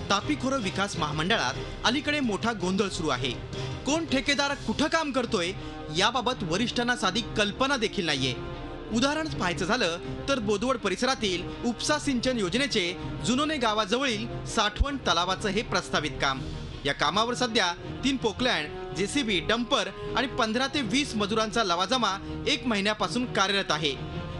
तापी खोरं विकास महामंडळात अलीकडे मोठा गोंधळ सुरू आहे। कोण ठेकेदार कुठं काम करतोय याबाबत वरिष्ठांना साधी कल्पना देखील नाहीये। उदाहरणच पाहायचं झालं तर बोदवड परिसरातील उपसा सिंचन योजनेचे जुनोने गावाजवळील साठवण तलावाचं हे प्रस्तावित काम। या कामावर सध्या 3 पोकलँड, जेसीबी, डंपर आणि 15 ते 20 मजुरांचा लवाजमा 1 महिन्यापासून कार्यरत आहे।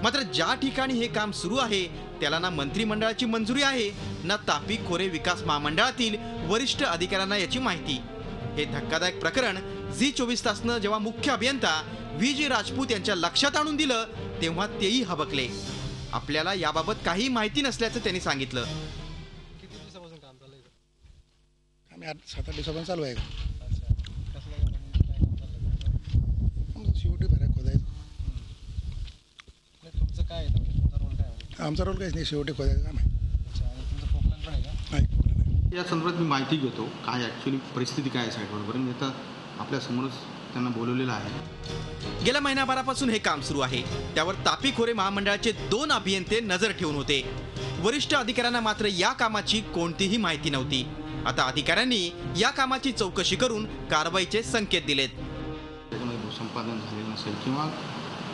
मात्र ज्या ठिकाणी हे काम सुरू आहे त्याला ना मंत्रिमंडळाची मंजुरी आहे ना तापी खोरे विकास महामंडळातील वरिष्ठ अधिकाऱ्यांना याची माहिती। हे धक्कादायक प्रकरण झी24 तासनं जेव्हा मुख्य अभियंता व्ही.जी. राजपूत यांच्या लक्षात आणून दिलं तेव्हा तेही हबकले। आपल्याला याबाबत काही माहिती नसल्याचं त्यांनी सांगितलं। किती दिवसापासून काम चालू आहे? आम्ही 7-8 दिवसापासून चालू आहे। तुमचं काय आहे? तुमचा रोल काय आहे? आमचा रोल काहीच नाही, शेवटी खोदायचं काम आहे। अच्छा, आणि तुमचं पोकलँड पण आहे का? नाही, पोकलँड या संदर्भात मी माहिती घेतो, काय ॲक्च्युअली परिस्थिती काय आहे साईटवर, बरं मी आता आपल्या समोरच त्यांना बोलवलेलं आहे। गेल्या महिनाभरापासून हे काम सुरू आहे। त्यावर तापी खोरे महामंडळाचे 2 अभियंते नजर ठेवून होते। वरिष्ठ अधिकाऱ्यांना मात्र या कामाची कोणतीही माहिती नव्हती। आता अधिकाऱ्यांनी या कामाची चौकशी करून कारवाईचे संकेत दिलेत। त्याच्यामध्ये भूसंपादन झालेलं नसेल किंवा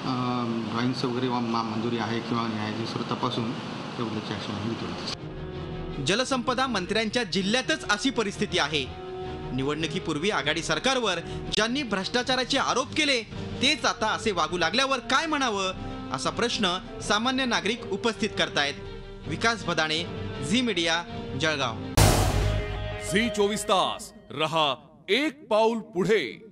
ड्रॉइंग्स वगैरे मंजुरी आहे किंवा न्यायाधीश तपासून त्याबद्दलची ॲक्शन घेतली। जलसंपदा मंत्र्यांच्या जिल्ह्यातच अशी परिस्थिती आहे। निवडणुकीपूर्वी आघाडी सरकारवर ज्यांनी भ्रष्टाचाराचे आरोप केले तेच आता असे वागू लागल्यावर काय म्हणावं असा प्रश्न सामान्य नागरिक उपस्थित करतायत। विकास भदाणे, झी मीडिया, जळगाव। झी 24 तास रहा एक पाऊल पुढे।